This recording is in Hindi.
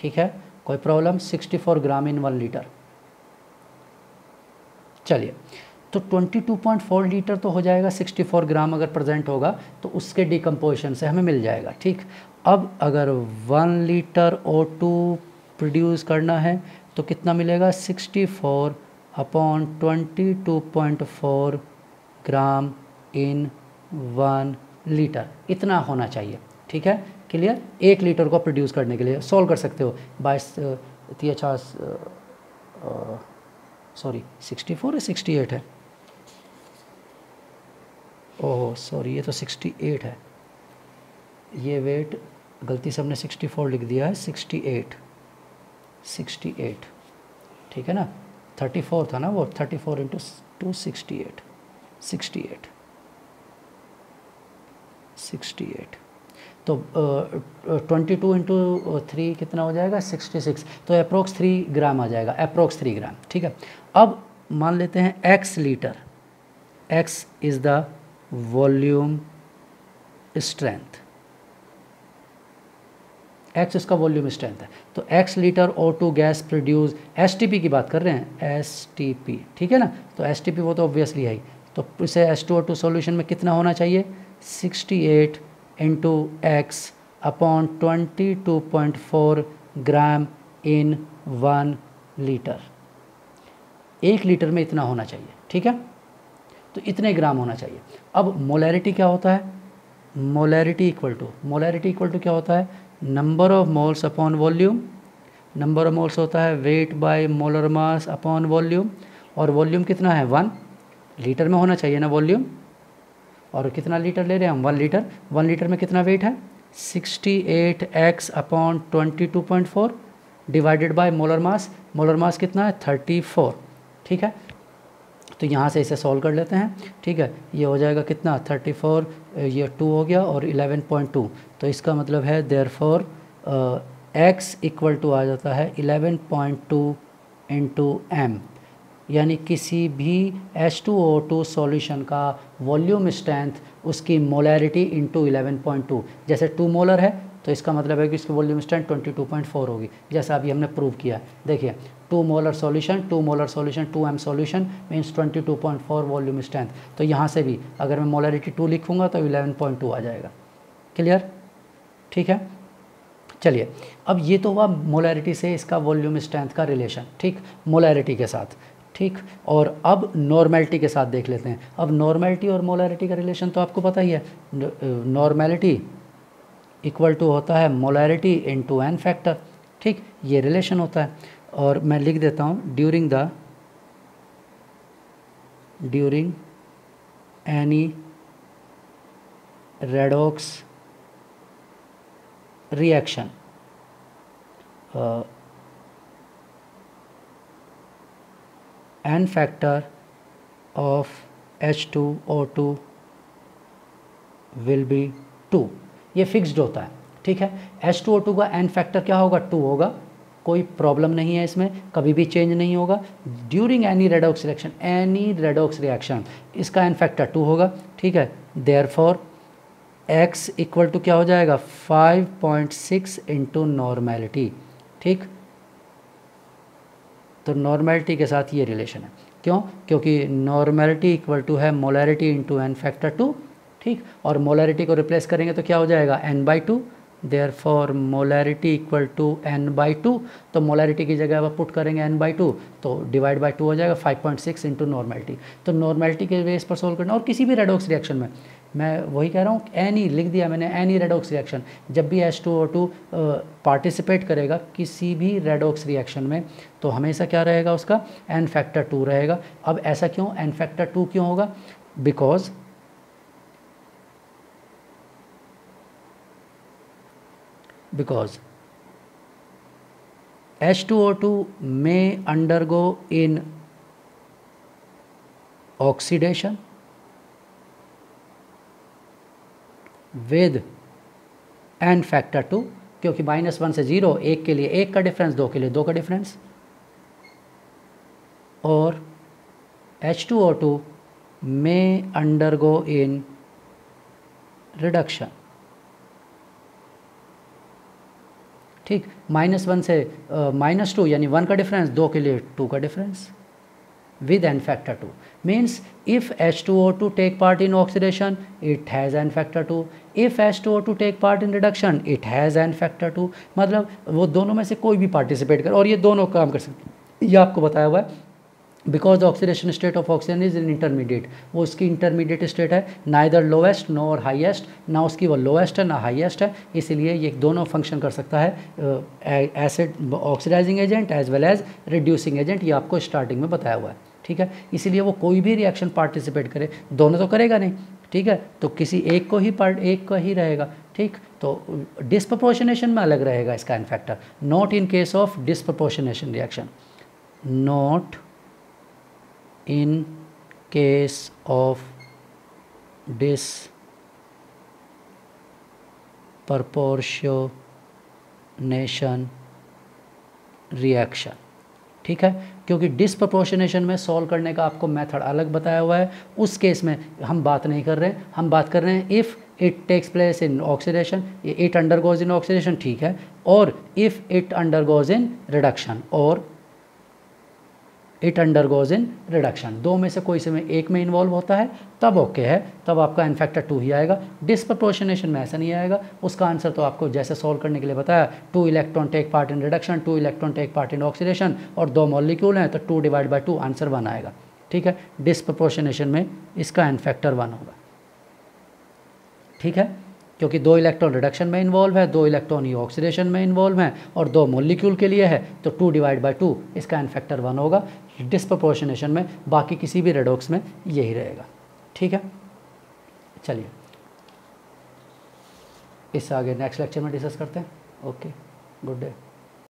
ठीक है, कोई प्रॉब्लम? 64 ग्राम इन 1 लीटर। चलिए, तो 22.4 लीटर तो हो जाएगा, 64 ग्राम अगर प्रेजेंट होगा तो उसके डिकम्पोजिशन से हमें मिल जाएगा। ठीक, अब अगर 1 लीटर O2 प्रोड्यूस करना है तो कितना मिलेगा? 64 अपॉन 22.4 ग्राम इन 1 लीटर, इतना होना चाहिए। ठीक है, क्लियर? 1 लीटर को प्रोड्यूस करने के लिए सॉल्व कर सकते हो बाय सॉरी 64 है 68 है, ओह सॉरी ये तो 68 है, ये वेट गलती से हमने 64 लिख दिया है, 68, ठीक है ना, 34 था ना वो, 34 इंटू 2 68, तो 22 इंटू 3 कितना हो जाएगा? 66, तो अप्रोक्स 3 ग्राम आ जाएगा, अप्रोक्स 3 ग्राम। ठीक है, अब मान लेते हैं x litre, x is the volume strength, x इसका वॉल्यूम स्ट्रेंथ है, तो x litre O2 gas produce, STP की बात कर रहे हैं, STP, ठीक है ना, तो STP वो तो ऑब्वियसली है ही, तो इसे H2O2 सॉल्यूशन में कितना होना चाहिए? 68 इंटू एक्स अपॉन 22.4 ग्राम इन 1 लीटर, 1 लीटर में इतना होना चाहिए। ठीक है, तो इतने ग्राम होना चाहिए। अब मोलैरिटी क्या होता है? मोलैरिटी इक्वल टू क्या होता है? Number of moles upon volume, number of moles होता है weight by molar mass upon volume, और वॉल्यूम कितना है? 1 लीटर में होना चाहिए ना वॉल्यूम, और कितना लीटर ले रहे हैं हम? 1 लीटर। 1 लीटर में कितना वेट है? 68x upon 22.4 divided by molar mass, molar mass कितना है? 34। ठीक है, तो यहाँ से इसे सॉल्व कर लेते हैं। ठीक है, ये हो जाएगा कितना? 34, ये 2 हो गया और 11.2, तो इसका मतलब है देयरफॉर x इक्वल टू आ जाता है 11.2 इंटू एम, यानी किसी भी H2O2 सॉल्यूशन का वॉल्यूम स्ट्रेंथ उसकी मोलैरिटी इंटू 11.2, जैसे 2 मोलर है तो इसका मतलब है कि इसकी वॉल्यूम स्ट्रेंथ 22.4 होगी, जैसा अभी हमने प्रूव किया। देखिए 2 molar solution 2m solution means 22.4 volume strength, तो यहाँ से भी अगर मैं मोलैरिटी 2 लिखूँगा तो 11.2 आ जाएगा। क्लियर? ठीक है, चलिए, अब ये तो हुआ मोलैरिटी से इसका वॉल्यूम स्ट्रेंथ का रिलेशन, ठीक, मोलैरिटी के साथ। ठीक, और अब नॉर्मेलिटी के साथ देख लेते हैं। अब नॉर्मेलिटी और मोलैरिटी का रिलेशन तो आपको पता ही है, नॉर्मेलिटी इक्वल टू होता है मोलैरिटी इनटू एन फैक्टर। ठीक, ये रिलेशन होता है, और मैं लिख देता हूँ during any redox reaction n factor of H2O2 will be 2, ये फिक्स्ड होता है। ठीक है, H2O2 का एन फैक्टर क्या होगा? 2 होगा, कोई प्रॉब्लम नहीं है इसमें, कभी भी चेंज नहीं होगा। ड्यूरिंग एनी रेडॉक्स रिएक्शन इसका एन फैक्टर 2 होगा। ठीक है, देयरफॉर x इक्वल टू क्या हो जाएगा? 5.6 इंटू नॉर्मेलिटी। ठीक, तो नॉर्मेलिटी के साथ ये रिलेशन है, क्यों? क्योंकि नॉर्मेलिटी इक्वल टू है मोलैरिटी इंटू एन फैक्टर 2। ठीक, और मोलैरिटी को रिप्लेस करेंगे तो क्या हो जाएगा? n/2, therefore molarity equal to n/2, तो मोलैरिटी की जगह आप पुट करेंगे n/2 तो डिवाइड बाय 2 हो जाएगा 5.6 इंटू नॉर्मेलिटी। तो नॉर्मेलिटी के बेस पर सोल्व करना, और किसी भी रेडॉक्स रिएक्शन में, मैं वही कह रहा हूँ, एनी लिख दिया मैंने, एनी रेडॉक्स रिएक्शन, जब भी H2O2 पार्टिसिपेट करेगा किसी भी रेडॉक्स रिएक्शन में तो हमेशा क्या रहेगा? उसका एन फैक्टर 2 रहेगा। अब ऐसा क्यों? एन फैक्टर 2 क्यों होगा? Because H2O2 may undergo in oxidation with n factor 2, क्योंकि -1 से 0, 1 के लिए 1 का डिफरेंस, 2 के लिए 2 का डिफरेंस, और H2O2 may undergo in reduction ठीक, -1 से -2 यानी 1 का डिफरेंस, 2 के लिए 2 का difference with n factor 2 means if H2O2 take part in oxidation it has n factor 2, if H2O2 take part in reduction it has n factor 2। मतलब वो दोनों में से कोई भी पार्टिसिपेट कर और ये दोनों काम कर सकते हैं, ये आपको बताया हुआ है। Because the oxidation state of oxygen is in intermediate, वो उसकी इंटरमीडिएट स्टेट है, नाइदर लोएस्ट नॉर हाईएस्ट, ना उसकी वो लोएस्ट है ना हाईएस्ट है, इसलिए ये दोनों फंक्शन कर सकता है acid oxidising agent as well as reducing agent, ये आपको स्टार्टिंग में बताया हुआ है। ठीक है, इसीलिए वो कोई भी रिएक्शन पार्टिसिपेट करे, दोनों तो करेगा नहीं। ठीक है, तो किसी एक को ही रहेगा। ठीक, तो डिस्प्रपोर्शनेशन में अलग रहेगा इसका n factor, not in case of disproportionation reaction, not in case of disproportionation reaction। ठीक है, क्योंकि डिसप्रपोर्शनेशन में सॉल्व करने का आपको मेथड अलग बताया हुआ है, उस केस में हम बात नहीं कर रहे हैं, हम बात कर रहे हैं if it takes place in oxidation, it undergoes in oxidation, ठीक है, और if it undergoes in reduction और इट अंडरगोज इन रिडक्शन, दो में से कोई से में एक में इन्वॉल्व होता है तब ओके है, तब आपका एन फैक्टर 2 ही आएगा। डिसप्रपोर्शनेशन में ऐसा नहीं आएगा। उसका आंसर तो आपको जैसे सॉल्व करने के लिए बताया, 2 electron take part in reduction, 2 electron take part in oxidation और 2 मॉलिक्यूल हैं तो 2 डिवाइड बाई 2 आंसर 1 आएगा। ठीक है, डिसप्रपोर्शनेशन में इसका एन फैक्टर 1 होगा। ठीक है, क्योंकि 2 इलेक्ट्रॉन रिडक्शन में इन्वॉल्व है, 2 इलेक्ट्रॉन ही ऑक्सीडेशन में इन्वॉल्व हैं और 2 मॉलिक्यूल के लिए है, तो 2 डिवाइड बाई 2 इसका एन फैक्टर 1 होगा। डिसप्रपोर्शनेशन में बाकी किसी भी रेडॉक्स में यही रहेगा। ठीक है, चलिए इससे आगे नेक्स्ट लेक्चर में डिस्कस करते हैं। Okay, good day.